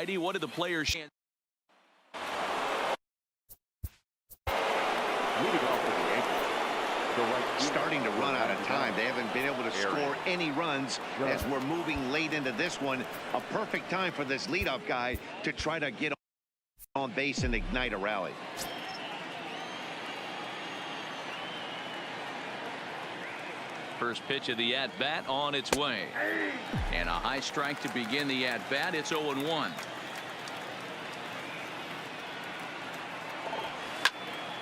Heidi, what did the players... Starting to run out of time. They haven't been able to score any runs as we're moving late into this one. A perfect time for this leadoff guy to try to get on base and ignite a rally. First pitch of the at-bat on its way. And a high strike to begin the at-bat. It's 0-1.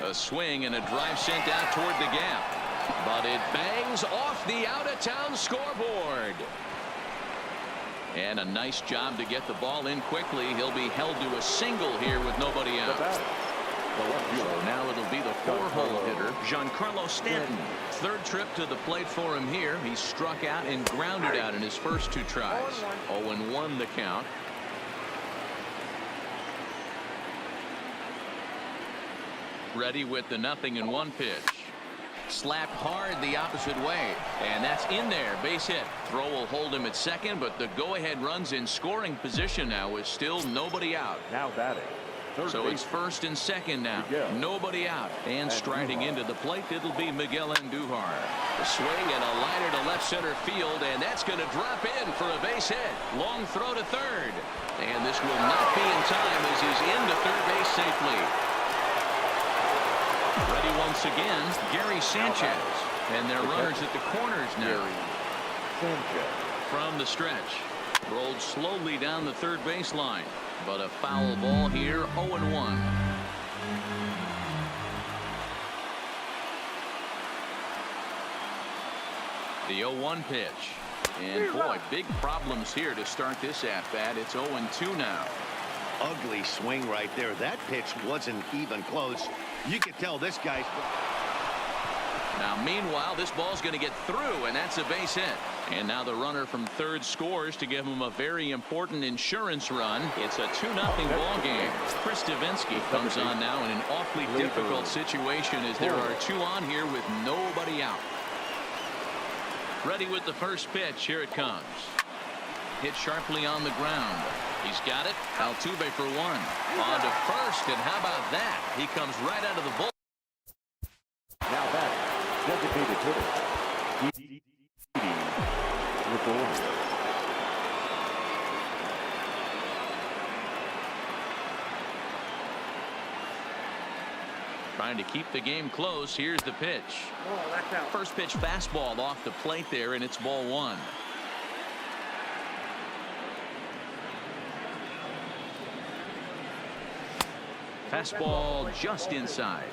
A swing and a drive sent out toward the gap. But it bangs off the out-of-town scoreboard. And a nice job to get the ball in quickly. He'll be held to a single here with nobody out. So now it'll be the four-hole hitter, Giancarlo Stanton. Third trip to the plate for him here. He struck out and grounded out in his first two tries. 0-1 the count. Ready with the 0-1 pitch. Slapped hard the opposite way, and that's in there. Base hit. Throw will hold him at second, but the go-ahead run's in scoring position now with still nobody out. Now batting. So it's first and second now. Nobody out. And striding into the plate, it'll be Miguel Andujar. A swing and a liner to left center field, and that's going to drop in for a base hit. Long throw to third. And this will not be in time as he's into third base safely. Ready once again, Gary Sanchez. And they're runners at the corners now. From the stretch. Rolled slowly down the third baseline. But a foul ball here, 0-1. The 0-1 pitch. And boy, big problems here to start this at-bat. It's 0-2 now. Ugly swing right there. That pitch wasn't even close. You could tell this guy's... Now, meanwhile, this ball's going to get through, and that's a base hit. And now the runner from third scores to give him a very important insurance run. It's a 2-0 ball game. Chris Davinsky comes on now in an awfully difficult situation as there are two on here with nobody out. Ready with the first pitch. Here it comes. Hit sharply on the ground. He's got it. Altuve for one. On to first, and how about that? He comes right out of the bull. Now back. Designated hitter. Trying to keep the game close. Here's the pitch. First pitch fastball off the plate there, and it's ball one. Fastball just inside.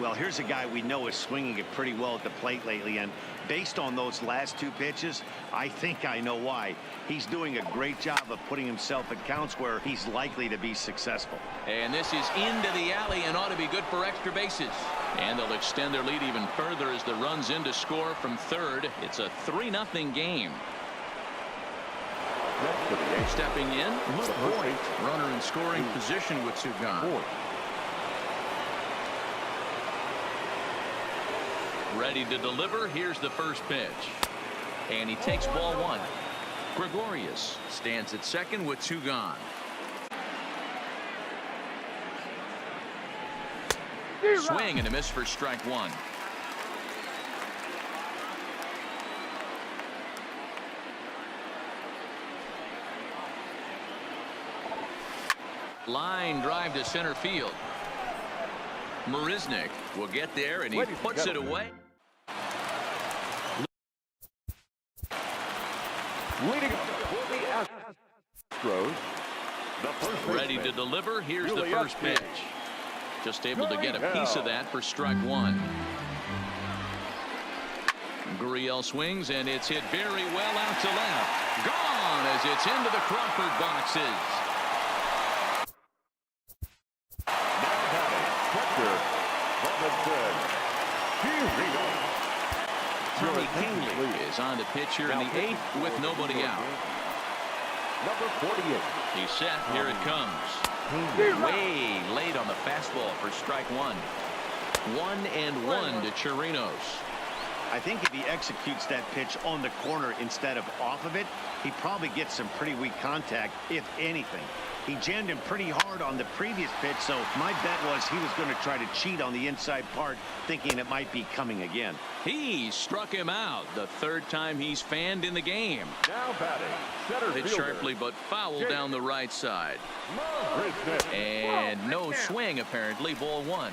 Well, here's a guy we know is swinging it pretty well at the plate lately, and based on those last two pitches, I think I know why. He's doing a great job of putting himself at counts where he's likely to be successful. And this is into the alley and ought to be good for extra bases. And they'll extend their lead even further as the run's in to score from third. It's a 3-0 game. Stepping in, Luke Voigt, runner in scoring position with two gone. Ready to deliver. Here's the first pitch. And he takes ball one. Gregorius stands at second with two gone. Swing and a miss for strike one. Line drive to center field. Marisnick will get there, and he puts it away. Leading for the Astros. Ready to deliver. Here's the first pitch. Just able to get a piece of that for strike one. Gurriel swings, and it's hit very well out to left. Gone as it's into the Crawford boxes. Tommy Kingley is on the pitch here in the 8th with nobody out. Number 48. He's set. Here it comes. Way late on the fastball for strike one. 1-1 to Chirinos. I think if he executes that pitch on the corner instead of off of it, he probably gets some pretty weak contact, if anything. He jammed him pretty hard on the previous pitch, so my bet was he was going to try to cheat on the inside part, thinking it might be coming again. He struck him out the third time he's fanned in the game. Now batting, center Hit fielder. sharply but foul down the right side. Marisnick. And no swing apparently. Ball one.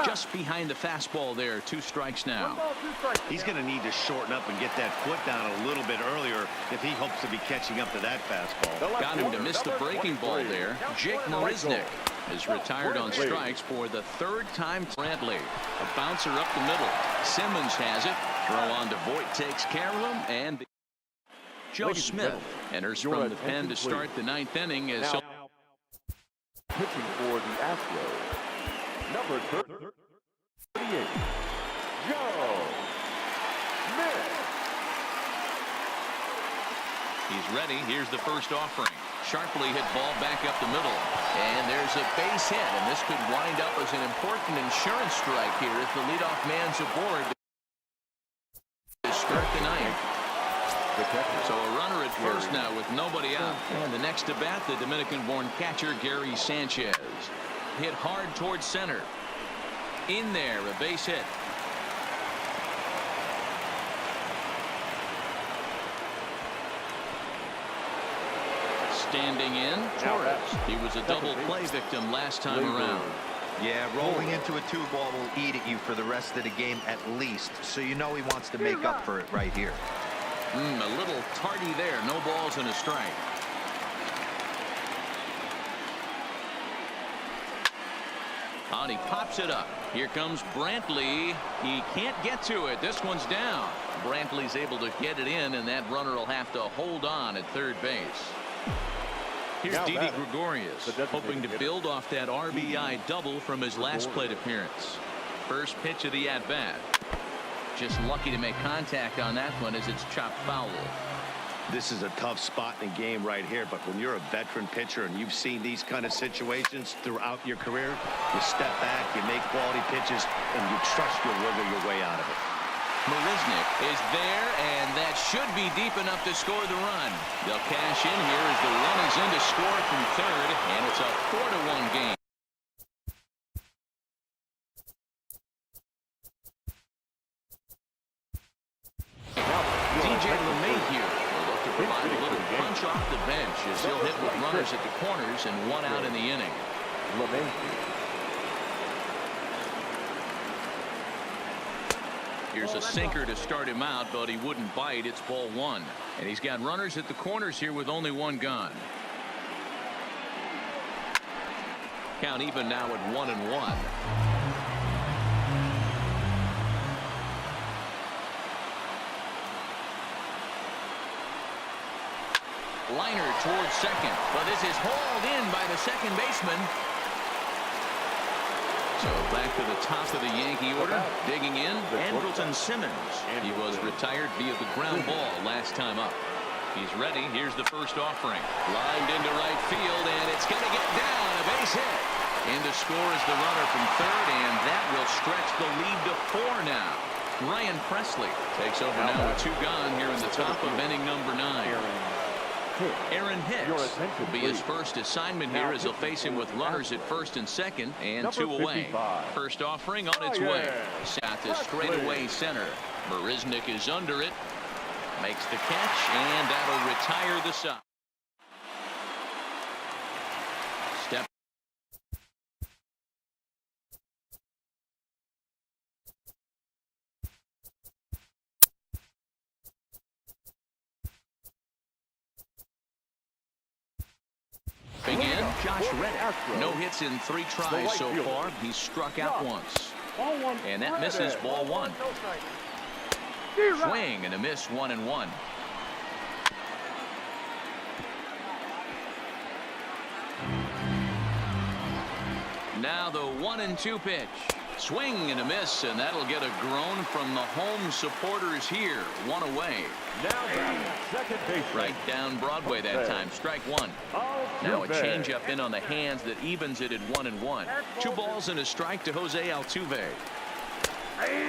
Just behind the fastball there. 2 strikes now. He's going to need to shorten up and get that foot down a little bit earlier if he hopes to be catching up to that fastball. Got him to miss the breaking ball there. Jake Marisnick is retired on strikes for the 3rd time. Brantley, a bouncer up the middle. Simmons has it. Throw on to Voit, takes care of him, and Joe Smith enters from the pen to start the 9th inning. As Now, pitching for the Astros, number 38, Joe Smith. He's ready. Here's the first offering. Sharply hit ball back up the middle. And there's a base hit, and this could wind up as an important insurance strike here if the leadoff man's aboard to start the 9th. So a runner at first now with nobody out. And the next to bat, the Dominican-born catcher Gary Sanchez. Hit hard towards center. In there, a base hit. Standing in, Torres. He was a double play victim last time around. Yeah, rolling into a 2-ball will eat at you for the rest of the game at least. So you know he wants to make up for it right here. A little tardy there. No balls and a strike. And he pops it up. Here comes Brantley. He can't get to it. This one's down. Brantley's able to get it in, and that runner will have to hold on at third base. Here's Didi Gregorius, hoping to build off that RBI double from his last plate appearance. First pitch of the at-bat. Just lucky to make contact on that one as it's chopped foul. This is a tough spot in the game right here, but when you're a veteran pitcher and you've seen these kind of situations throughout your career, you step back, you make quality pitches, and you trust you'll wiggle your way out of it. Marisnick is there, and that should be deep enough to score the run. They'll cash in here as the run is in to score from third, and it's a 4-1 game. DJ LeMahieu will look to provide a little punch off the bench as he'll hit with runners at the corners and 1 out in the inning. Here's a sinker to start him out, but he wouldn't bite. It's ball 1. And he's got runners at the corners here with only 1 gone. Count even now at 1-1. Liner towards second, but this is hauled in by the second baseman. So back to the top of the Yankee order. Digging in, Andrelton Simmons. He was retired via the ground ball last time up. He's ready. Here's the first offering. Lined into right field, and it's going to get down. A base hit. In to score is the runner from third, and that will stretch the lead to 4 now. Ryan Presley takes over now with 2 gone here in the top of inning number 9. Aaron Hicks will be his first assignment here as he'll face him with runners at first and second and 2 away. First offering on its way. Shot to straightaway center. Marisnick is under it. Makes the catch, and that'll retire the side. Step. Again, Josh Reddick. No hits in 3 tries so far. He's struck out once. And that misses ball 1. Swing and a miss, 1-1. Now the 1-2 pitch. Swing and a miss, and that'll get a groan from the home supporters here. 1 away. Now second base. Right down Broadway that time. Strike 1. Now a changeup in on the hands that evens it at 1-1. 2 balls and a strike to Jose Altuve.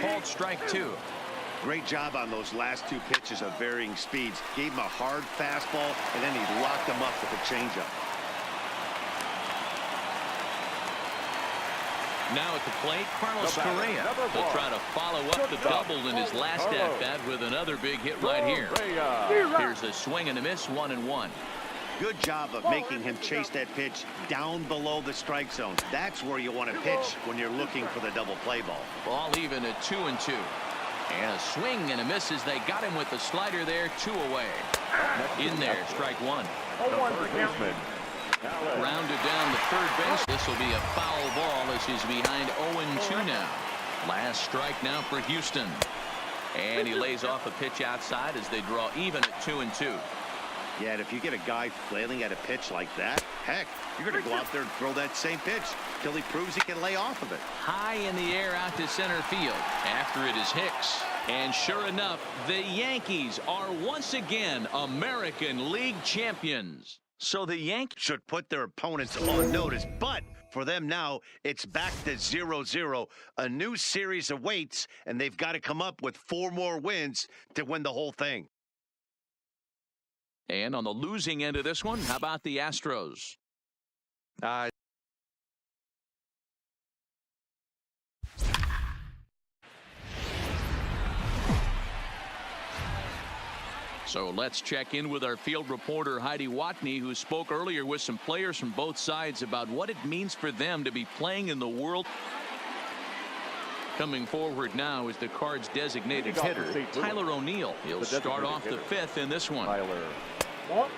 Called strike 2. Great job on those last 2 pitches of varying speeds. Gave him a hard fastball, and then he locked him up with a changeup. Now at the plate, Carlos Correa. He'll try to follow up the double in his last at-bat with another big hit right here. Here's a swing and a miss, 1-1. Good job of making him chase that pitch down below the strike zone. That's where you want to pitch when you're looking for the double play ball. Ball even at 2-2. And a swing and a miss as they got him with the slider there, 2 away. In there, strike one. Rounded down the third base. This will be a foul ball as he's behind 0-2 now. Last strike now for Houston. And he lays off a pitch outside as they draw even at 2-2. Yeah, and if you get a guy flailing at a pitch like that, heck, you're going to go out there and throw that same pitch till he proves he can lay off of it. High in the air out to center field. After it is Hicks. And sure enough, the Yankees are once again American League champions. So the Yankees should put their opponents on notice, but for them now, it's back to 0-0. A new series awaits, and they've got to come up with 4 more wins to win the whole thing. And on the losing end of this one, how about the Astros? So let's check in with our field reporter Heidi Watney, who spoke earlier with some players from both sides about what it means for them to be playing in the World. Coming forward now is the Cards' designated hitter, Tyler O'Neill. He'll start off the 5th in this one.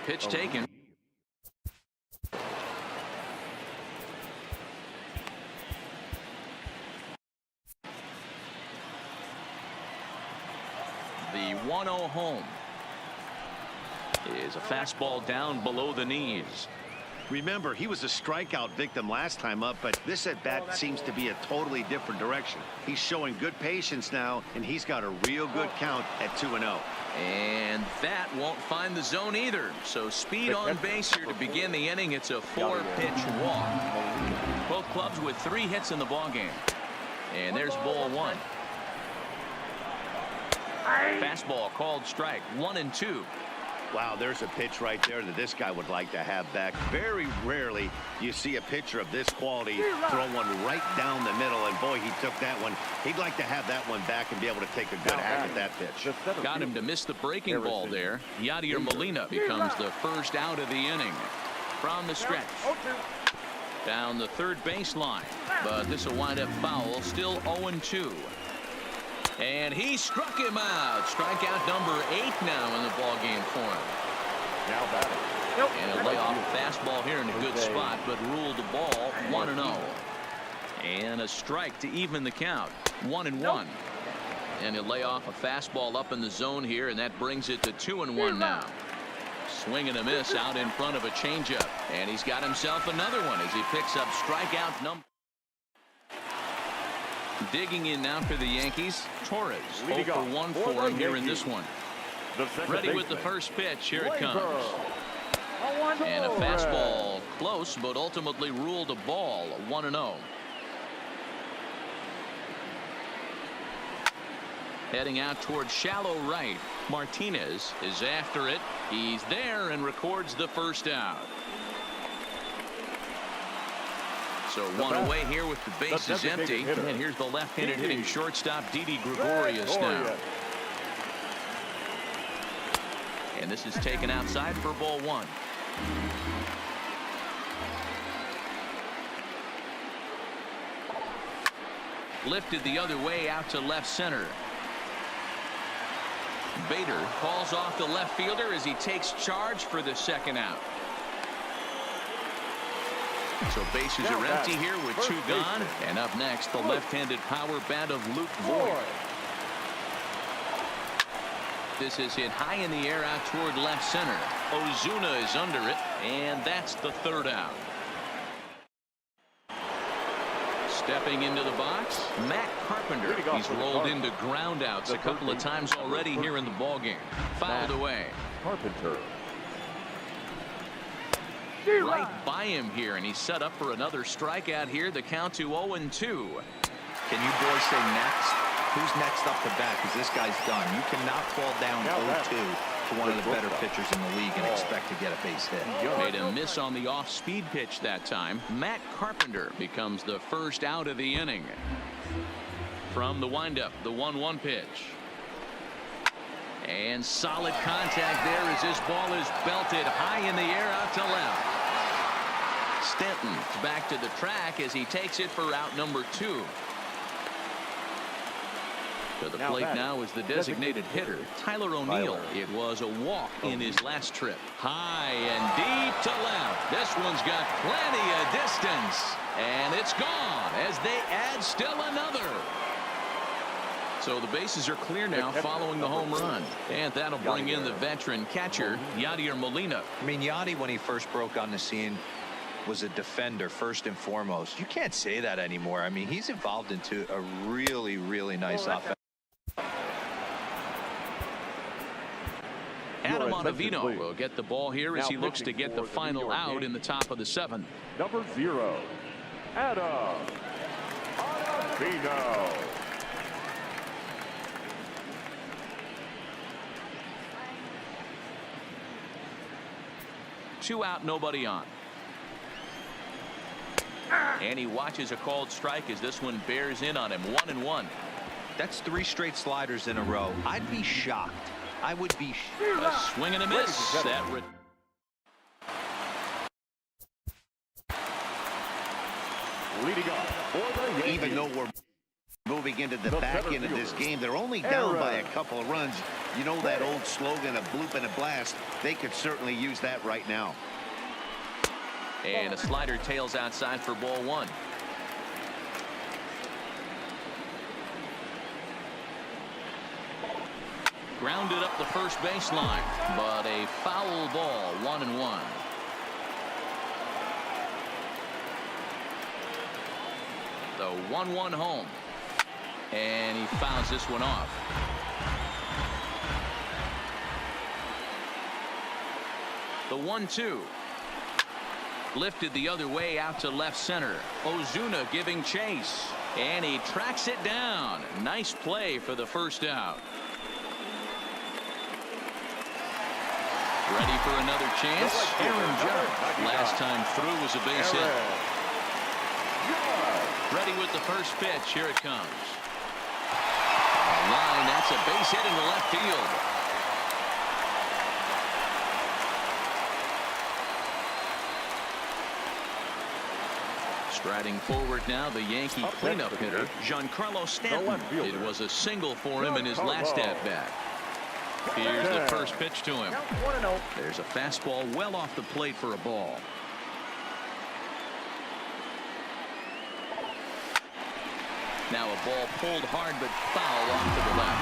Pitch taken. The 1-0 home is a fastball down below the knees. Remember, he was a strikeout victim last time up, but this at-bat seems to be a totally different direction. He's showing good patience now, and he's got a real good count at 2-0. And that won't find the zone either. So speed on base here to begin the inning. It's a 4-pitch walk. Both clubs with 3 hits in the ballgame. And there's ball 1. Fastball called strike, 1-2. Wow, there's a pitch right there that this guy would like to have back. Very rarely you see a pitcher of this quality throw one right down the middle, and boy, he took that one. He'd like to have that one back and be able to take a good hack at that pitch. Got him to miss the breaking ball there. Yadier Molina becomes the first out of the inning. From the stretch. Down the third baseline. But this will wind up foul. Still 0-2. And he struck him out. Strikeout number 8 now in the ballgame for him. Now batting. And a layoff fastball here in a good spot, but ruled the ball 1-0. And a strike to even the count. 1-1. And he'll lay off a fastball up in the zone here, and that brings it to 2-1 now. Swing and a miss out in front of a changeup. And he's got himself another one as he picks up strikeout number. Digging in now for the Yankees, Torres. 0 for 1 for him here in this one. Ready with the first pitch. Here it comes. And a fastball close, but ultimately ruled a ball. 1-0. Heading out towards shallow right. Martinez is after it. He's there and records the first out. So 1 away here with the bases empty. And here's the left-handed hitting shortstop, Didi Gregorius now. And this is taken outside for ball 1. Lifted the other way out to left center. Bader calls off the left fielder as he takes charge for the second out. So bases are empty here with 2 gone. And up next, the left-handed power bat of Luke Voigt. This is hit high in the air out toward left center. Ozuna is under it, and that's the 3rd out. Stepping into the box, Matt Carpenter. He's rolled into ground outs a couple of times already here in the ballgame. Fouled away. Carpenter. Right by him here, and he's set up for another strikeout here. The count to 0-2. Can you boys say next? Who's next up to bat? Because this guy's done. You cannot fall down 0-2 to one of the better pitchers in the league and expect to get a base hit. Made a miss on the off-speed pitch that time. Matt Carpenter becomes the first out of the inning. From the windup, the 1-1 pitch. And solid contact there as this ball is belted high in the air out to left. Stanton's back to the track as he takes it for out number 2. To the plate now is the designated hitter, Tyler O'Neill. It was a walk in his last trip. High and deep to left. This one's got plenty of distance. And it's gone as they add still another. So the bases are clear now following the home run. And that'll bring in the veteran catcher, Yadier Molina. I mean, Yadi, when he first broke on the scene, was a defender first and foremost. You can't say that anymore. I mean, he's evolved into a really, really nice offense. Adam Ottavino will get the ball here as he looks to get the final out in the top of the 7th. Number 0, Adam Ottavino. Two out, nobody on. And he watches a called strike as this one bears in on him. 1-1. That's 3 straight sliders in a row. I'd be shocked. I would be a swing and a miss. Leading off for the Yankees. Even though we're moving into the back end of this game, they're only down by a couple of runs. You know that old slogan, a bloop and a blast. They could certainly use that right now. And a slider tails outside for ball 1. Grounded up the first baseline, but a foul ball. 1-1. The 1-1 home. And he fouls this one off. The 1-2. Lifted the other way out to left center. Ozuna giving chase. And he tracks it down. Nice play for the first out. Ready for another chance? Aaron Judge. Last time through was a base hit. Ready with the first pitch. Here it comes. Line, that's a base hit into left field. Striding forward now, the Yankee cleanup hitter, Giancarlo Stanton. It was a single for him in his last at-bat. Here's the first pitch to him. There's a fastball well off the plate for a ball. Now a ball pulled hard but foul off to the left.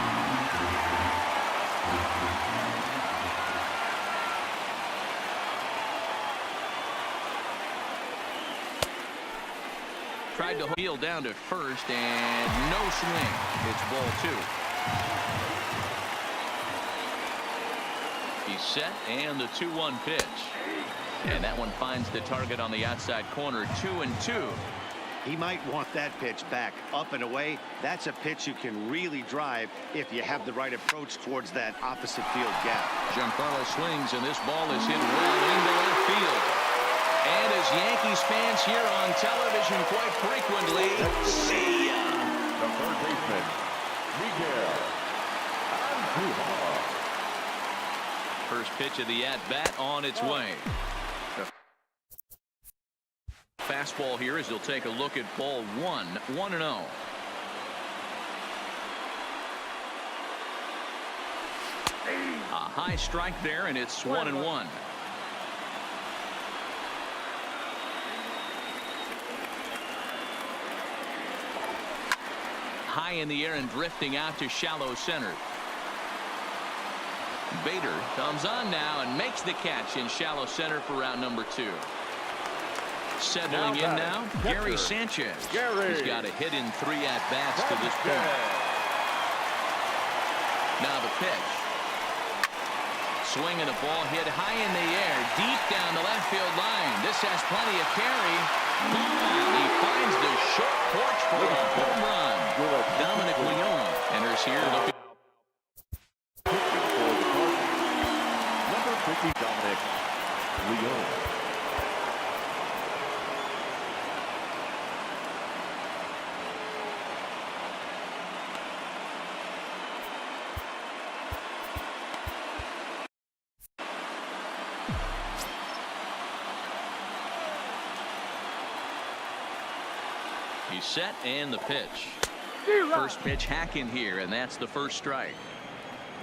Tried to heel down to first and no swing. It's ball 2. He's set and the 2-1 pitch. And that one finds the target on the outside corner. 2-2. He might want that pitch back up and away. That's a pitch you can really drive if you have the right approach towards that opposite field gap. Giancarlo swings and this ball is hit well into left field. And as Yankees fans here on television quite frequently, see ya. The third baseman, Miguel Andujar. First pitch of the at-bat on its way. Fastball here as he'll take a look at ball 1. 1-0. A high strike there, and it's 1-1. High in the air and drifting out to shallow center. Bader comes on now and makes the catch in shallow center for round number 2. Settling in now, Gary Sanchez. He's got a hit in 3 at-bats to this point. Now the pitch. Swing and a ball hit high in the air, deep down the left field line. This has plenty of carry. He finds the short porch for a home run. Dominic Leone enters here looking. Leon. He's set and the pitch. First pitch hacking here, and that's the first strike.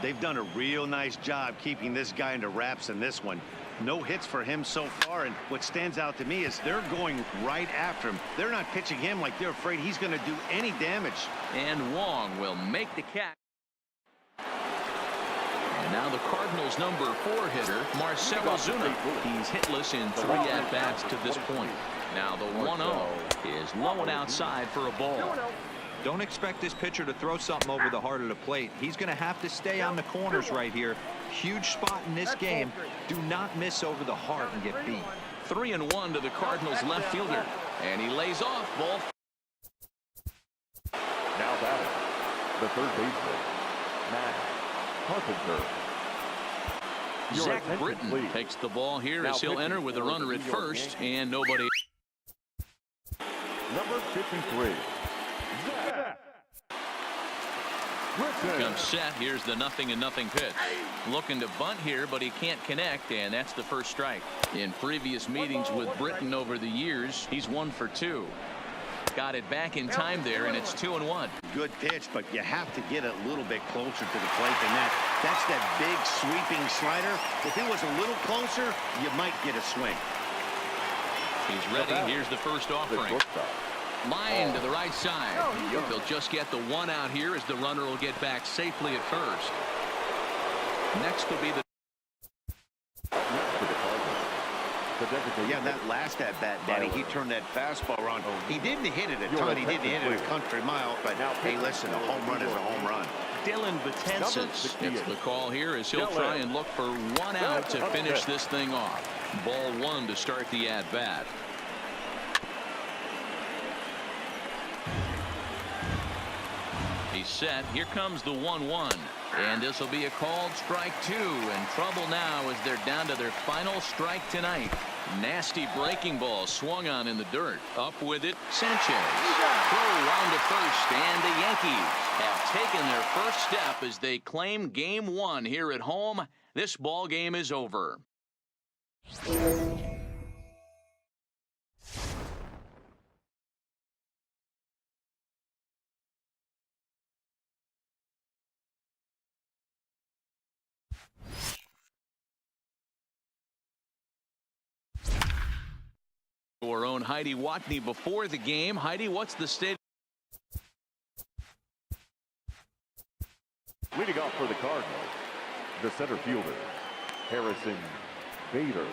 They've done a real nice job keeping this guy into wraps in this one. No hits for him so far, and what stands out to me is they're going right after him. They're not pitching him like they're afraid he's going to do any damage. And Wong will make the catch. And now the Cardinals' number 4 hitter, Marcell Ozuna. He's hitless in 3 at-bats to this point. Now the 1-0 is low and outside for a ball. Don't expect this pitcher to throw something over the heart of the plate. He's going to have to stay on the corners right here. Huge spot in this game. Do not miss over the heart and get beat. 3-1 to the Cardinals left fielder. And he lays off ball. Now batting, the third baseman, Matt Carpenter. Zach Britton takes the ball here as he'll enter with a runner at first and nobody. Number 53. Comes set. Here's the 0-0 pitch. Looking to bunt here, but he can't connect, and that's the first strike. In previous meetings with Britton over the years, he's 1 for 2. Got it back in time there, and it's 2-1. Good pitch, but you have to get a little bit closer to the plate than that. That's that big sweeping slider. If it was a little closer, you might get a swing. He's ready. Here's the first offering. Line to the right side. They'll just get the 1 out here as the runner will get back safely at first. Next will be the. Yeah, that last at bat, Danny, he turned that fastball around. He didn't hit it a ton. He didn't hit it a country mile. But hey, listen, a home run is a home run. Dylan Betances gets the call here as he'll try and look for 1 out to finish this thing off. Ball 1 to start the at bat. He's set. Here comes the 1-1. And this will be a called strike 2. In trouble now as they're down to their final strike tonight. Nasty breaking ball swung on in the dirt. Up with it, Sanchez. Throw round to first, and the Yankees have taken their first step as they claim game 1 here at home. This ball game is over. Our own Heidi Watney before the game. Heidi, what's the state? Leading off for the Cardinals, the center fielder, Harrison Bader.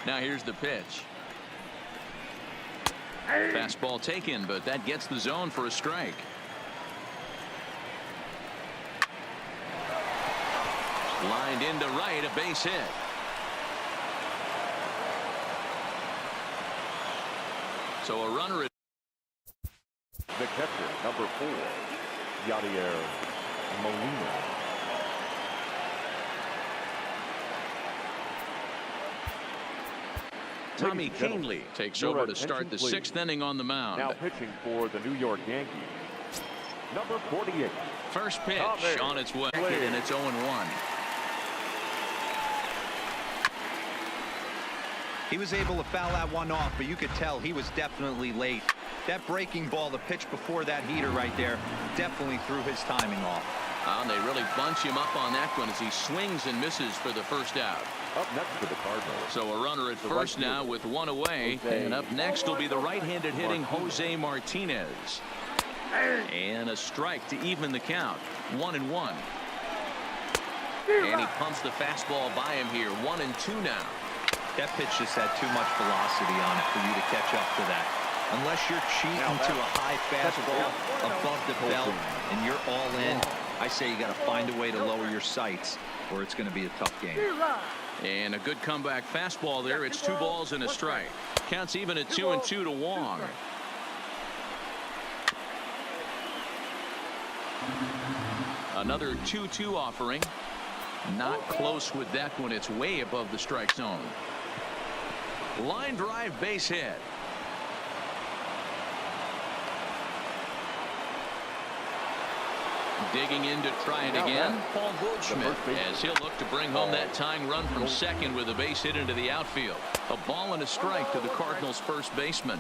Now here's the pitch. Fastball taken, but that gets the zone for a strike. Lined into right, a base hit. So a runner at The catcher, number 4, Yadier Molina. Tommy Kahnle takes over to start the 6th inning on the mound. Now pitching for the New York Yankees, number 48. First pitch on its way, and it's 0-1. He was able to foul that one off, but you could tell he was definitely late. That breaking ball, the pitch before that heater right there, definitely threw his timing off. And they really bunch him up on that one as he swings and misses for the first out. Up next for the Cardinals. So a runner at first now with 1 away. And up next will be the right-handed hitting Jose Martinez. And a strike to even the count. 1-1. And he pumps the fastball by him here. 1-2 now. That pitch just had too much velocity on it for you to catch up to that. Unless you're cheating to a high fastball above the belt and you're all in, I say you got to find a way to lower your sights or it's going to be a tough game. And a good comeback fastball there. It's 2 balls and a strike. Counts even at 2-2 to Wong. Another 2-2 offering. Not close with that one. It's way above the strike zone. Line drive base hit. Digging in to try it again, Paul Goldschmidt, as he'll look to bring home that tying run from second with a base hit into the outfield. A ball and a strike to the Cardinals' first baseman.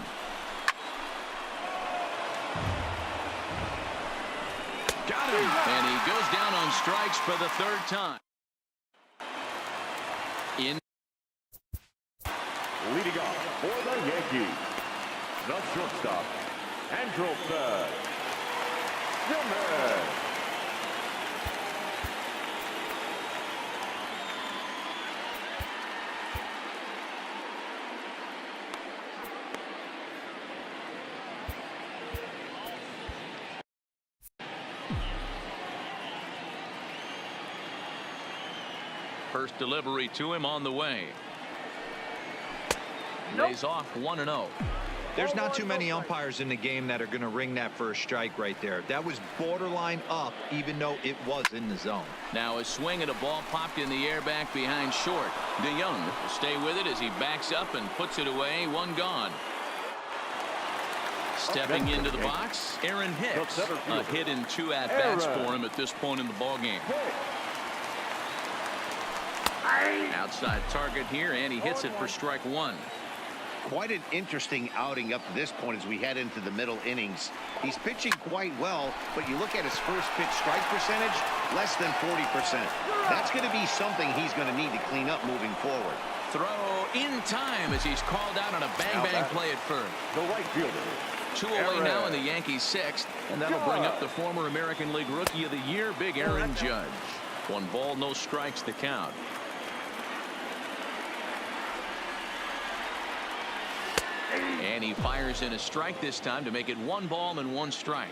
Got him! And he goes down on strikes for the 3rd time. In leading off for the Yankees, the shortstop, Andrelton Simmons. First delivery to him on the way. Lays off 1-0. There's not too many umpires in the game that are going to ring that first strike right there. That was borderline up, even though it was in the zone. Now a swing and a ball popped in the air back behind short. DeYoung will stay with it as he backs up and puts it away. 1 gone. Stepping into the box, Aaron Hicks. A hit and 2 at-bats for him at this point in the ballgame. Outside target here, and he hits it for strike 1. Quite an interesting outing up to this point as we head into the middle innings. He's pitching quite well, but you look at his first pitch strike percentage, less than 40%. That's going to be something he's going to need to clean up moving forward. Throw in time as he's called out on a bang-bang play at first. The right fielder. 2 away now in the Yankees' 6th, and that'll bring up the former American League Rookie of the Year, Big Aaron Judge. 1 ball, no strikes to count. And he fires in a strike this time to make it 1 ball and 1 strike.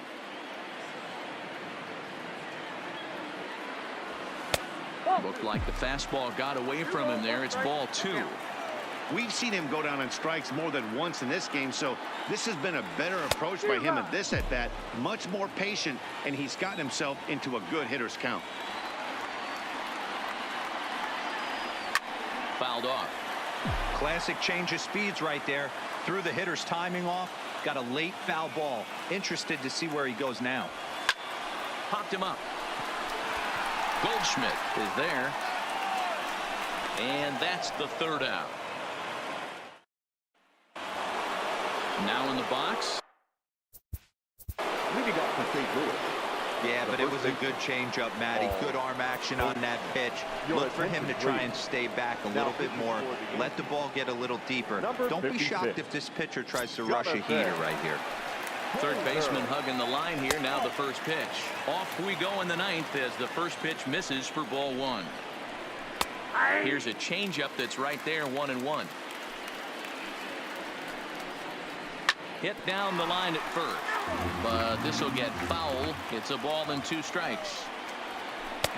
Looked like the fastball got away from him there. It's ball 2. We've seen him go down on strikes more than once in this game, so this has been a better approach by him at this at-bat. Much more patient, and he's gotten himself into a good hitter's count. Fouled off. Classic change of speeds right there. Threw the hitter's timing off. Got a late foul ball. Interested to see where he goes now. Popped him up. Goldschmidt is there. And that's the 3rd out. Now in the box. Leading off for St. Louis. Yeah, but it was a good changeup, Matty. Good arm action on that pitch. Look for him to try and stay back a little bit more. Let the ball get a little deeper. Don't be shocked if this pitcher tries to rush a heater right here. 3rd baseman hugging the line here. Now the first pitch. Off we go in the 9th as the first pitch misses for ball 1. Here's a changeup that's right there, 1-1. Hit down the line at first, but this will get foul. It's a ball and 2 strikes.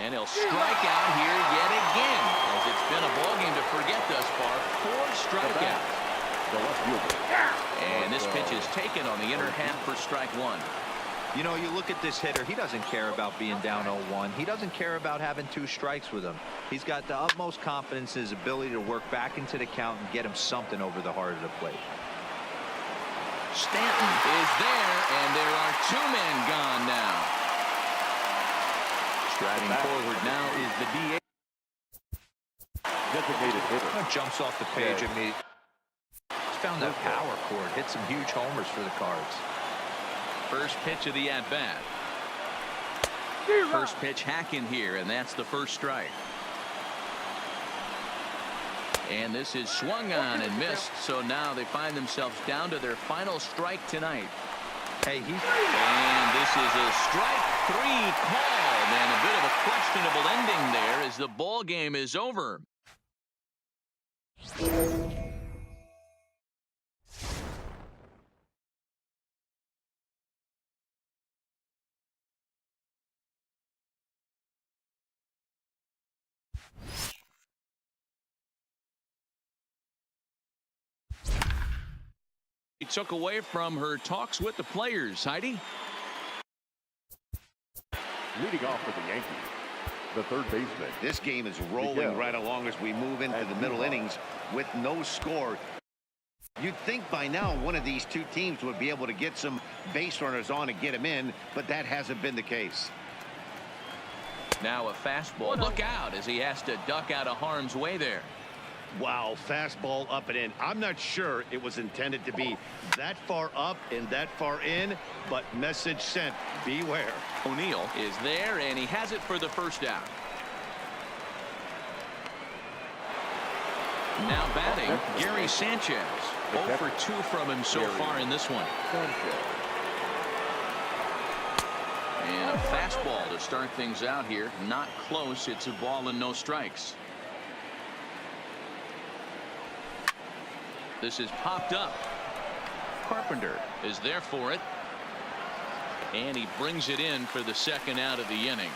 And he'll strike out here yet again, as it's been a ball game to forget thus far. 4 strikeouts. And this pitch is taken on the inner half for strike 1. You know, you look at this hitter, he doesn't care about being down 0-1. He doesn't care about having 2 strikes with him. He's got the utmost confidence in his ability to work back into the count and get him something over the heart of the plate. Stanton is there, and there are 2 men gone now. Striding forward now is the DH. Designated hitter. Jumps off the page at me. He's found that power chord. Hit some huge homers for the Cards. First pitch of the at-bat. First pitch hacking here, and that's the first strike. And this is swung on and missed, so now they find themselves down to their final strike tonight. Hey, and this is a strike 3 call, and a bit of a questionable ending there as the ball game is over. He took away from her talks with the players. Heidi? Leading off for the Yankees, the third baseman. This game is rolling right along as we move into the middle innings with no score. You'd think by now one of these two teams would be able to get some base runners on and get them in, but that hasn't been the case. Now a fastball. Look out as he has to duck out of harm's way there. Wow, fastball up and in. I'm not sure it was intended to be that far up and that far in, but message sent, beware. O'Neill is there, and he has it for the first out. Now batting, Gary Sanchez. 0 for 2 from him so far in this one. And a fastball to start things out here. Not close. It's a ball and no strikes. This is popped up. Carpenter is there for it. And he brings it in for the second out of the inning.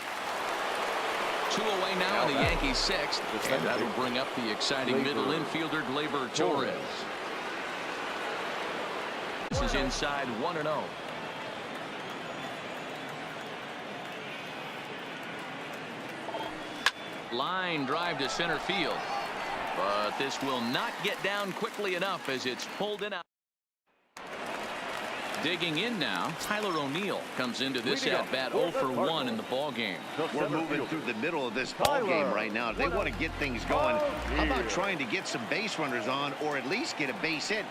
2 away now in the Yankees' 6th. And that'll bring up the exciting middle infielder, Gleyber Torres. This is inside 1-0. Line drive to center field. But this will not get down quickly enough as it's pulled in out. Digging in now, Tyler O'Neill comes into this at-bat 0 for 1 in the ball game. We're moving through the middle of this ball game right now. They want to get things going. How about trying to get some base runners on or at least get a base hit?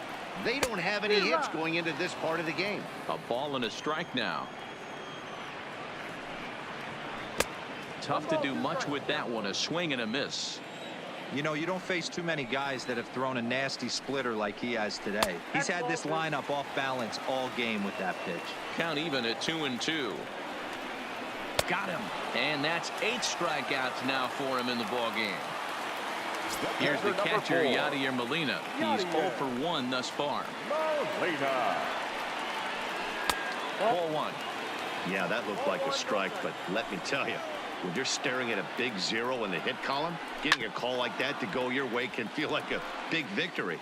They don't have any hits going into this part of the game. A ball and a strike now. Tough to do much with that one. A swing and a miss. You know, you don't face too many guys that have thrown a nasty splitter like he has today. He's had this lineup off balance all game with that pitch. Count even at 2-2. Got him. And that's 8 strikeouts now for him in the ball game. Here's the catcher, Yadier Molina. He's 0 for 1 thus far. Ball 1. Yeah, that looked like a strike, but let me tell you, when you're staring at a big 0 in the hit column, getting a call like that to go your way can feel like a big victory.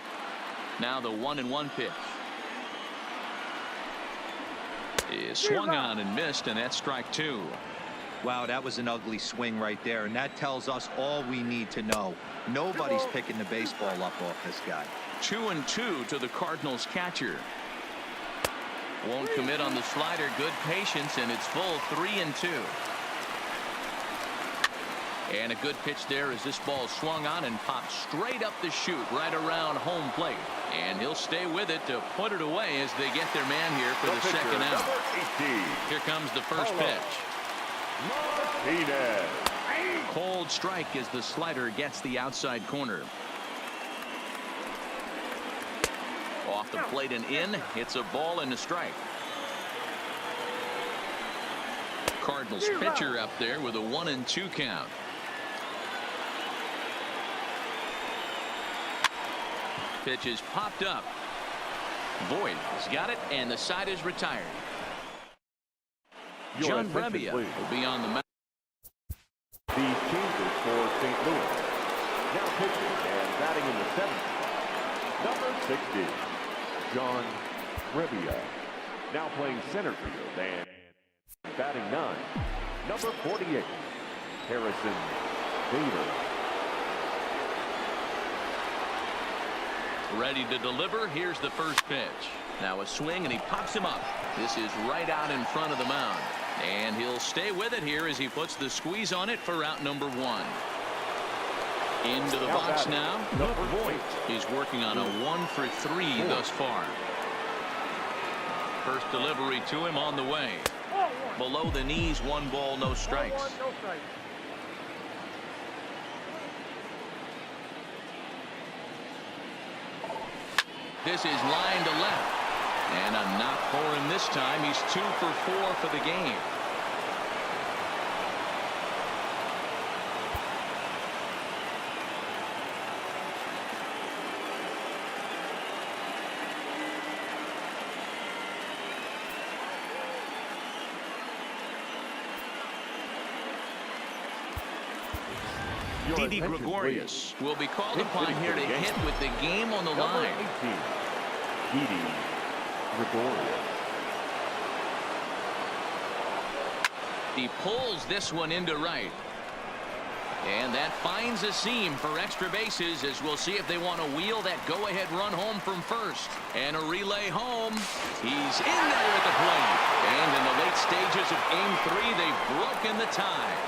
Now the 1-1 pitch is swung on and missed, and that's strike 2. Wow, that was an ugly swing right there, and that tells us all we need to know. Nobody's picking the baseball up off this guy. 2-2 to the Cardinals catcher. Won't commit on the slider. Good patience, and it's full 3-2. And a good pitch there as this ball swung on and popped straight up the chute right around home plate. And he'll stay with it to put it away as they get their man here for the second out. Here comes the first pitch. Cold strike as the slider gets the outside corner. Off the plate and in. It's a ball and a strike. Cardinals pitcher up there with a 1-2 count. Pitch is popped up. Voit has got it, and the side is retired. John Brebbia will be on the mound. The changes for St. Louis. Now pitching and batting in the 7th. Number 60, John Brebbia. Now playing center field and batting 9. Number 48, Harrison Bader. Ready to deliver. Here's the first pitch. Now a swing, and he pops him up. This is right out in front of the mound. And he'll stay with it here as he puts the squeeze on it for out number 1. Into the box now. Voit. He's working on a 1 for 3 thus far. First delivery to him on the way. Below the knees, 1 ball, no strikes. This is line to left. And a knock for him this time. He's 2 for 4 for the game. Didi Gregorius will be called upon here to hit with the game on the line. Didi He pulls this one into right. And that finds a seam for extra bases, as we'll see if they want to wheel that go-ahead run home from first. And a relay home. He's in there at the plate. And in the late stages of Game 3, they've broken the tie.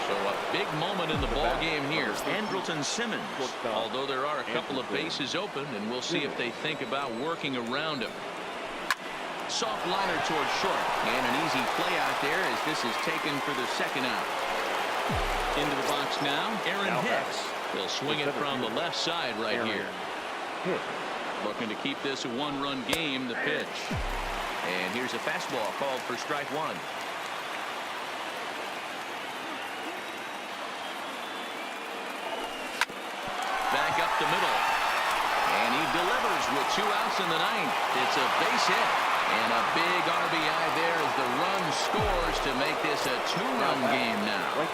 So a big moment in the ball game here. Andrelton Simmons, although there are a couple of bases open, and we'll see if they think about working around him. Soft liner towards short, and an easy play out there as this is taken for the second out. Into the box now, Aaron Hicks. He'll swing it from the left side right here. Looking to keep this a one-run game, the pitch. And here's a fastball called for strike one. Back up the middle. And he delivers with 2 outs in the ninth. It's a base hit. And a big RBI there as the run scores to make this a 2-run game now.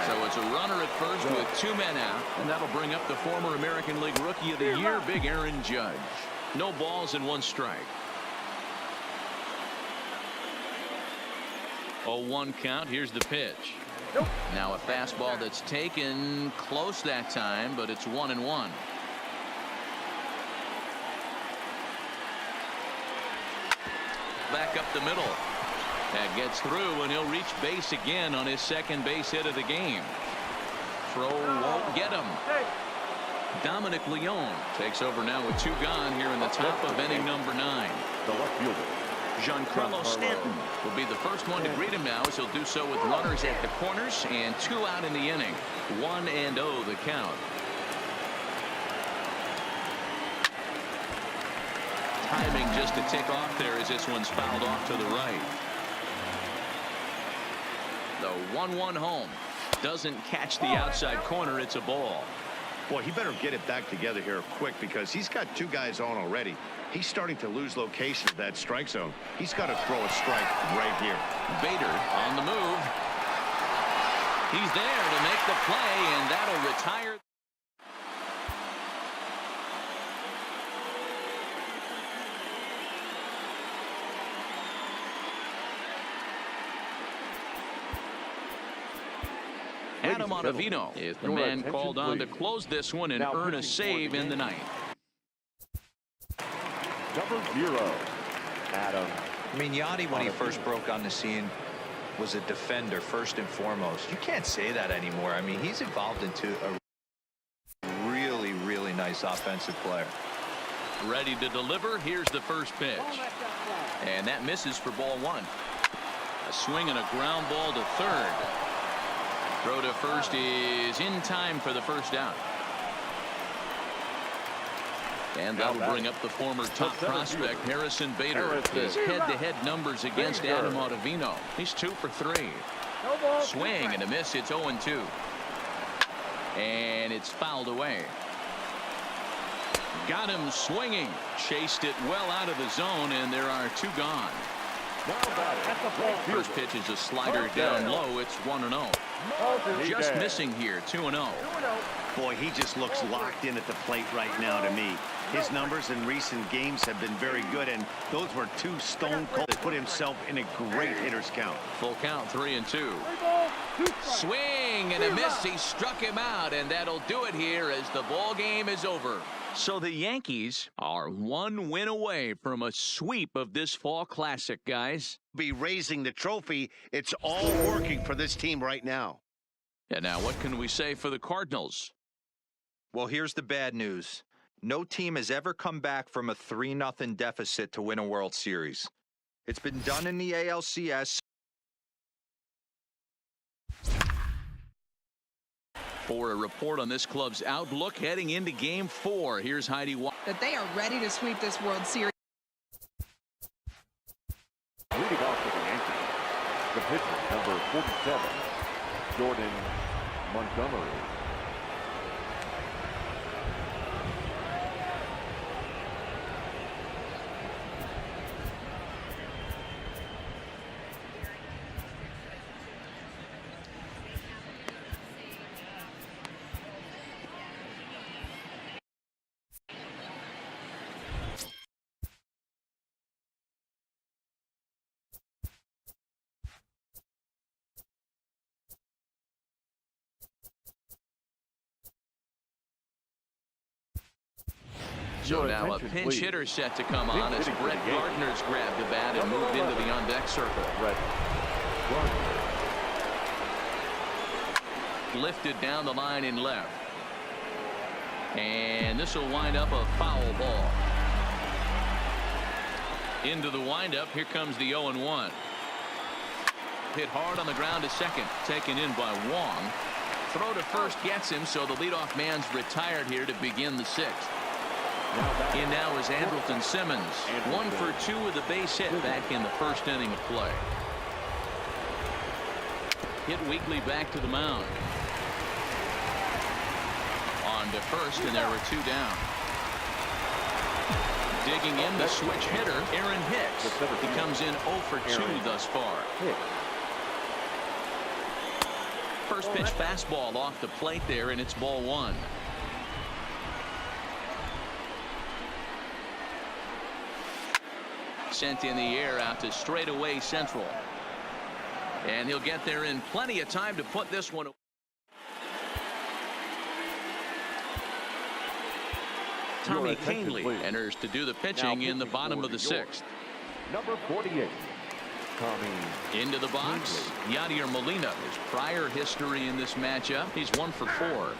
So it's a runner at first with 2 men out. And that'll bring up the former American League Rookie of the Year, Big Aaron Judge. No balls and 1 strike. 0-1 count. Here's the pitch. Now a fastball that's taken close that time, but it's 1-1. Back up the middle. That gets through, and he'll reach base again on his second base hit of the game. Throw won't get him. Dominic Leone takes over now with 2 gone here in the top of inning number 9. The left fielder, Giancarlo Stanton will be the first one to greet him now, as he'll do so with runners at the corners and 2 out in the inning. 1-0 the count. Timing just to tick off there as this one's fouled off to the right. The 1-1 home. Doesn't catch the outside corner. It's a ball. Boy, he better get it back together here quick, because he's got 2 guys on already. He's starting to lose location of that strike zone. He's got to throw a strike right here. Bader on the move. He's there to make the play, and that'll retire. Adam Ottavino is the man called on to close this one and earn a save in the ninth. Number 0, Adam. I mean, Yanni, when he first broke on the scene, was a defender first and foremost. You can't say that anymore. I mean, he's evolved into a really, really nice offensive player. Ready to deliver. Here's the first pitch. And that misses for ball 1. A swing and a ground ball to third. Throw to first is in time for the first out. And that'll bring up the former top prospect, Harrison Bader. His head-to-head numbers against Adam Ottavino. He's 2 for 3. Swing and a miss. It's 0-2. And it's fouled away. Got him swinging. Chased it well out of the zone, and there are 2 gone. First pitch is a slider down low. It's 1-0. Just missing here, 2-0. Boy, he just looks locked in at the plate right now to me. His numbers in recent games have been very good, and those were 2 stone cold. Put himself in a great hitter's count. Full count, 3-2. Swing and a miss. He struck him out, and that'll do it here as the ball game is over. So the Yankees are 1 win away from a sweep of this fall classic, guys. Be raising the trophy. It's all working for this team right now. And now what can we say for the Cardinals? Well, here's the bad news. No team has ever come back from a 3-0 deficit to win a World Series. It's been done in the ALCS. For a report on this club's outlook heading into Game 4, here's Heidi White. That they are ready to sweep this World Series. Leading off for the Yankees, the pitcher, number 47, Jordan Montgomery. So now a pinch hitter set to come on as Brett Gardner's grabbed the bat and moved into the on-deck circle. Lifted down the line in left. And this will wind up a foul ball. Into the windup. Here comes the 0-1. Hit hard on the ground to second. Taken in by Wong. Throw to first gets him, so the leadoff man's retired here to begin the sixth. In now is Andrelton Simmons. 1 for 2 with a base hit back in the first inning of play. Hit weakly back to the mound. On to first, and there were 2 down. Digging in the switch hitter, Aaron Hicks. He comes in 0 for 2 thus far. First pitch fastball off the plate there, and it's ball 1. Sent in the air out to straightaway central. And he'll get there in plenty of time to put this one away. Tommy Kahnle enters to do the pitching in the bottom of the 6th. Number 48. Tommy. Into the box, Yadier Molina. His prior history in this matchup, he's 1 for 4.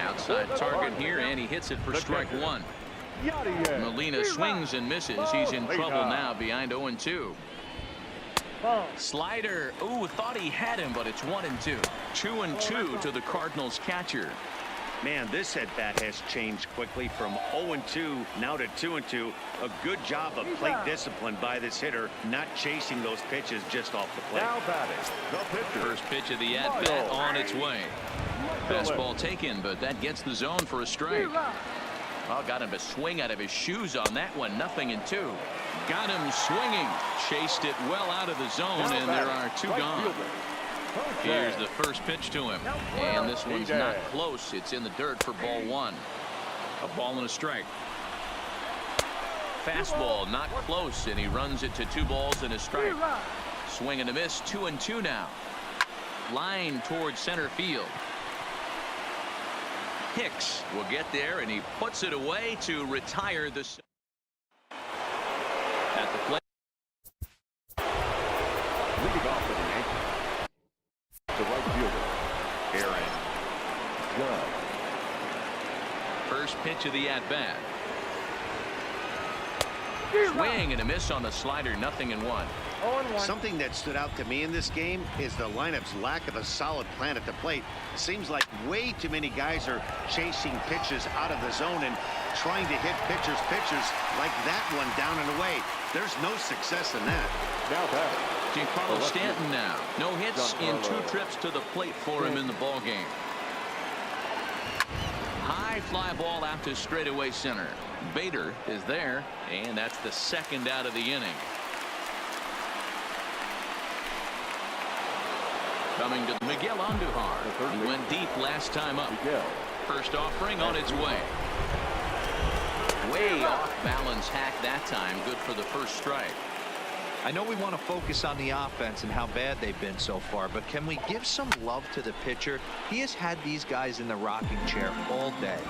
Outside target here, and he hits it for strike 1. Molina swings and misses. He's in trouble now behind 0-2. Slider. Ooh, thought he had him, but it's 1-2. 2-2 to the Cardinals catcher. Man, this at bat has changed quickly from 0-2 now to 2-2. A good job of plate discipline by this hitter, not chasing those pitches just off the plate. Now batting, the pitcher. First pitch of the at bat on its way. Fastball taken, but that gets the zone for a strike. Oh, got him to swing out of his shoes on that one. 0-2. Got him swinging. Chased it well out of the zone, and there are 2 gone. Here's the first pitch to him, and this one's not close. It's in the dirt for ball 1. A ball and a strike. Fastball not close, and he runs it to 2 balls and a strike. Swing and a miss. 2-2 now. Line towards center field. Hicks will get there, and he puts it away to retire the at the plate. Leading off for the Yankees, the right fielder, Aaron Judge. First pitch of the at bat. Swing and a miss on the slider. 0-1. Something that stood out to me in this game is the lineup's lack of a solid plan at the plate. It seems like way too many guys are chasing pitches out of the zone and trying to hit pitchers like that one down and away. There's no success in that. Now batting, Giancarlo Stanton now. No hits in 2 trips to the plate for him in the ball game. High fly ball out to straightaway center. Bader is there, and that's the 2nd out of the inning. Coming to Miguel Andujar. He went deep last time up. First offering on its way. Way off balance hack that time. Good for the first strike. I know we want to focus on the offense and how bad they've been so far, but can we give some love to the pitcher? He has had these guys in the rocking chair all day.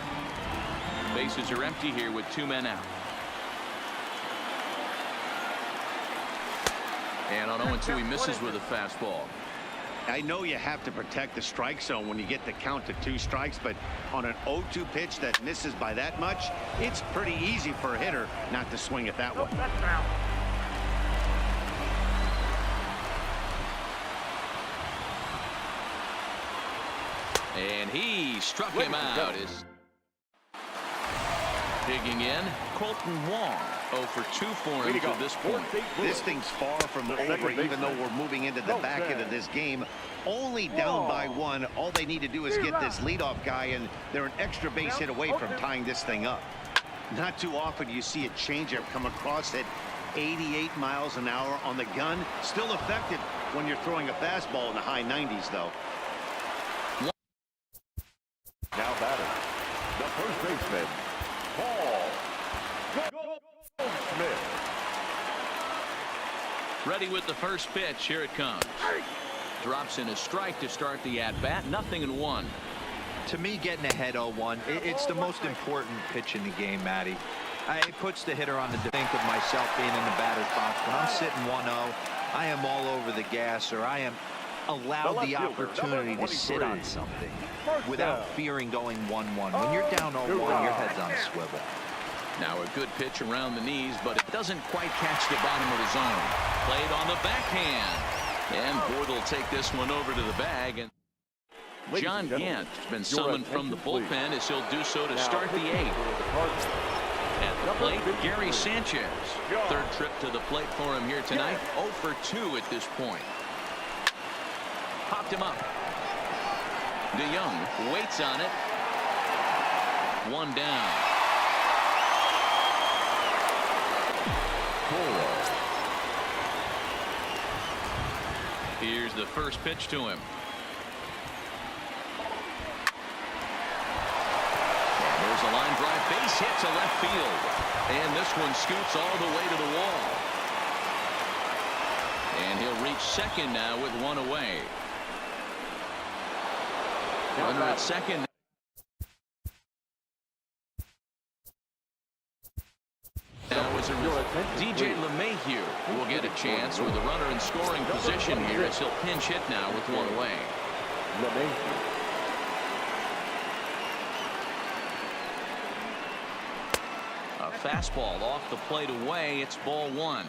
Bases are empty here with 2 men out. And on 0-2, he misses with a fastball. I know you have to protect the strike zone when you get the count to 2 strikes, but on an 0-2 pitch that misses by that much, it's pretty easy for a hitter not to swing at that one. And he struck him out. Digging in, Colton Wong. 0 for 2 for him to this point. This thing's far from over, even though we're moving into the back end of this game. Only down by 1. All they need to do is get this leadoff guy, and they're an extra base hit away from tying this thing up. Not too often you see a changeup come across at 88 miles an hour on the gun. Still effective when you're throwing a fastball in the high 90s, though. Now batting, the first baseman, Paul Goldschmidt. Ready with the first pitch. Here it comes. Drops in a strike to start the at-bat. 0-1. To me, getting ahead 0-1, it's the most important pitch in the game, Matty. It puts the hitter on the think of myself being in the batter's box. When I'm sitting 1-0, I am all over the gas, or I am allowed the opportunity to sit on something without fearing going 1-1. When you're down 0-1, your head's on a swivel. Now a good pitch around the knees, but it doesn't quite catch the bottom of the zone. Played on the backhand. And Boyd will take this one over to the bag. And John Gant has been summoned from the bullpen as he'll do so to start the eighth. At the plate, Gary Sanchez. Third trip to the plate for him here tonight. 0 for 2 at this point. Popped him up. DeYoung waits on it. One down. Here's the first pitch to him. And there's a line drive. Base hit to left field. And this one scoots all the way to the wall. And he'll reach second now with one away. Runner at second. Now as a result, DJ LeMahieu will get a chance with a runner in scoring position here as he'll pinch hit now with one away. A fastball off the plate away. It's ball one.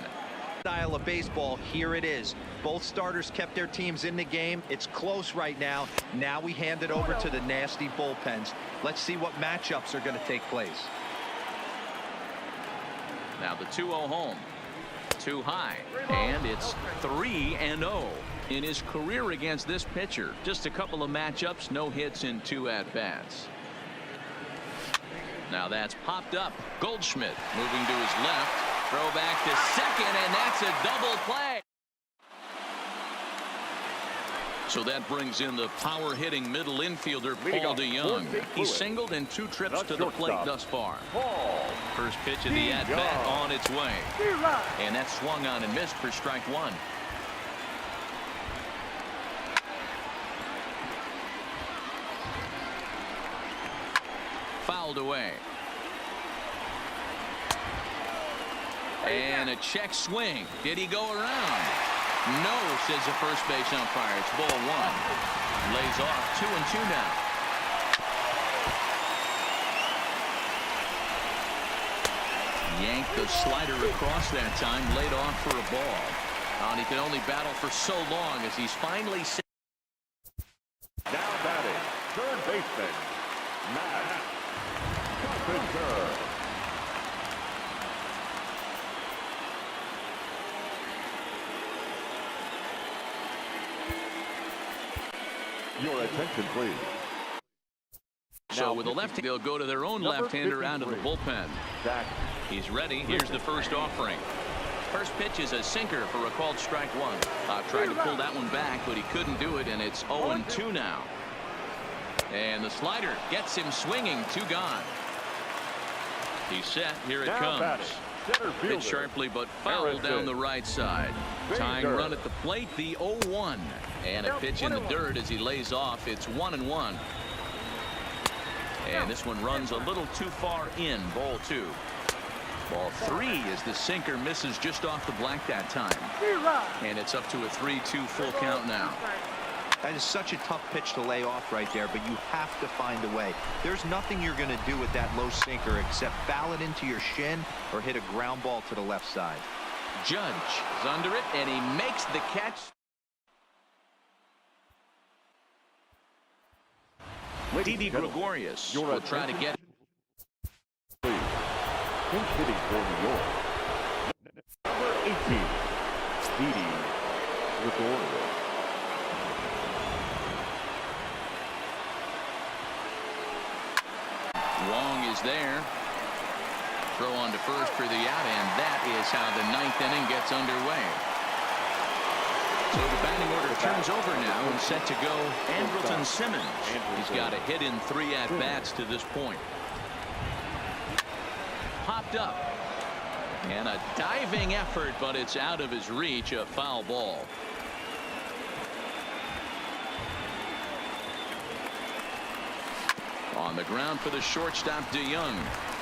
Style of baseball, here it is. Both starters kept their teams in the game. It's close right now. Now we hand it over to the nasty bullpens. Let's see what matchups are going to take place. Now the 2-0 home. Too high. And it's 3-0 in his career against this pitcher. Just a couple of matchups, no hits in 2 at-bats. Now that's popped up. Goldschmidt moving to his left. Throw back to second, and that's a double play. So that brings in the power-hitting middle infielder, Paul DeYoung. He's singled in 2 trips to the plate thus far. First pitch of the at-bat on its way. And that's swung on and missed for strike one. Fouled away. And a check swing. Did he go around? No, says the first base umpire. It's ball one. Lays off 2-2 now. Yanked the slider across that time. Laid off for a ball. And he can only battle for so long as he's finally. Now batting, third baseman, Matt Carpenter. Your attention, please. So with a lefty, they'll go to their own left-hander out of the bullpen. He's ready. Here's the first offering. First pitch is a sinker for a called strike one. Tried to pull that one back, but he couldn't do it, and it's 0-2 now. And the slider gets him swinging. 2 gone. He's set. Here it comes. Hit sharply, but fouled down the right side. Tying run at the plate, the 0-1. And a pitch in the dirt as he lays off. It's 1-1. And this one runs a little too far in. Ball 2. Ball 3 as the sinker misses just off the black that time. And it's up to a 3-2 full count now. That is such a tough pitch to lay off right there, but you have to find a way. There's nothing you're going to do with that low sinker except foul it into your shin or hit a ground ball to the left side. Judge is under it, and he makes the catch. Didi Gregorius will try to get. Pinch hitting for New York. Number 18, Didi Gregorius. Long is there. Throw on to first for the out, and that is how the 9th inning gets underway. So the batting order turns over now and set to go Andrelton Simmons. He's got a hit in 3 at-bats to this point. Popped up. And a diving effort, but it's out of his reach. A foul ball. On the ground for the shortstop, DeYoung.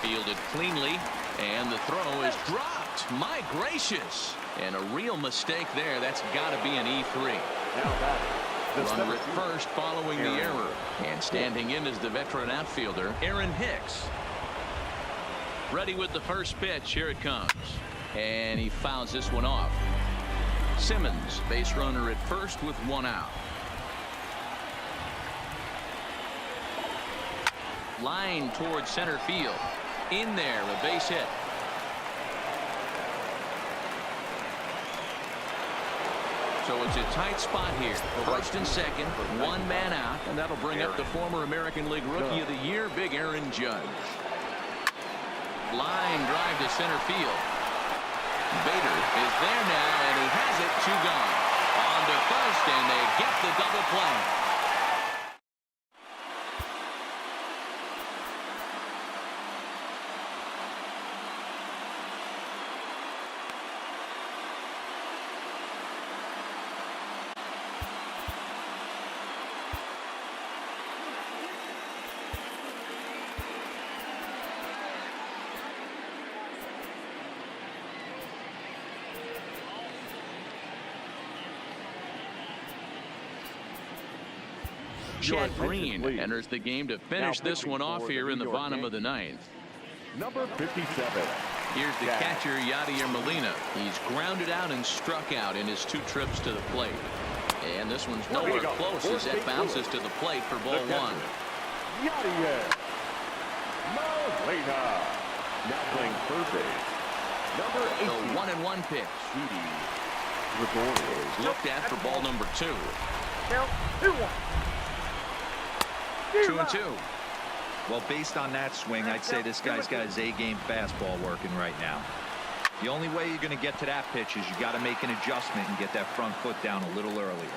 Fielded cleanly, and the throw is dropped. My gracious. And a real mistake there. That's got to be an E3. Runner at first following the error. And standing in is the veteran outfielder, Aaron Hicks. Ready with the first pitch. Here it comes. And he fouls this one off. Simmons, base runner at first with one out. Line towards center field. In there, a base hit. So it's a tight spot here. First and second, one man out, and that'll bring up the former American League Rookie of the Year, Big Aaron Judge. Line drive to center field. Bader is there now, and he has it. Two gone. On to first, and they get the double play. Chad Green enters the game to finish this one off here in the bottom of the ninth. Number 57. Here's the catcher, Yadier Molina. He's grounded out and struck out in his two trips to the plate. And this one's nowhere close as that bounces to the plate for ball one. Yadier Molina. Now playing third base. Number 8. The 1-1 pitch. Looked at for ball number 2. 2-2. Well, based on that swing, I'd say this guy's got his A-game fastball working right now. The only way you're going to get to that pitch is you got to make an adjustment and get that front foot down a little earlier.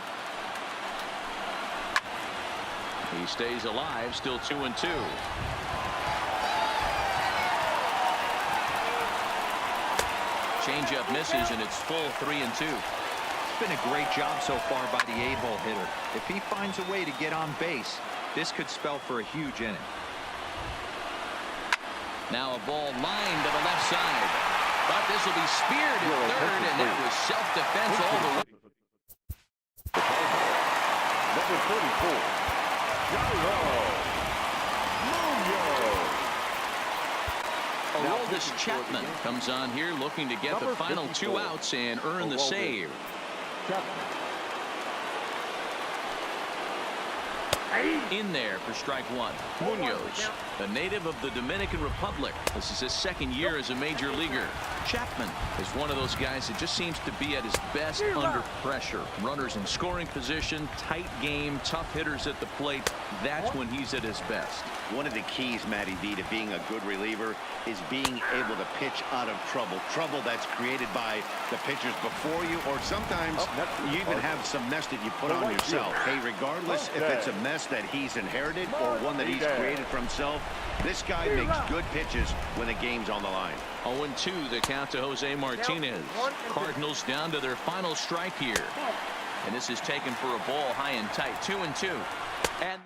He stays alive, still 2-2. Changeup misses, and it's full 3-2. It's been a great job so far by the A-hole hitter. If he finds a way to get on base, this could spell for a huge inning. Now a ball lined to the left side. But this will be speared at third, and that was self-defense all the way. Number 34. Aroldis Chapman comes on here looking to get the final 2 outs and earn the save. In there for strike one. Munoz, a native of the Dominican Republic. This is his second year as a major leaguer. Chapman is one of those guys that just seems to be at his best under pressure. Runners in scoring position, tight game, tough hitters at the plate. That's when he's at his best. One of the keys, Matty V, to being a good reliever is being able to pitch out of trouble. Trouble that's created by the pitchers before you, or sometimes you even have some mess that you put on yourself. Hey, regardless if it's a mess that he's inherited or one that he's created for himself, this guy makes good pitches when the game's on the line. 0-2 the count to Jose Martinez. Cardinals down to their final strike here. And this is taken for a ball high and tight. 2-2. And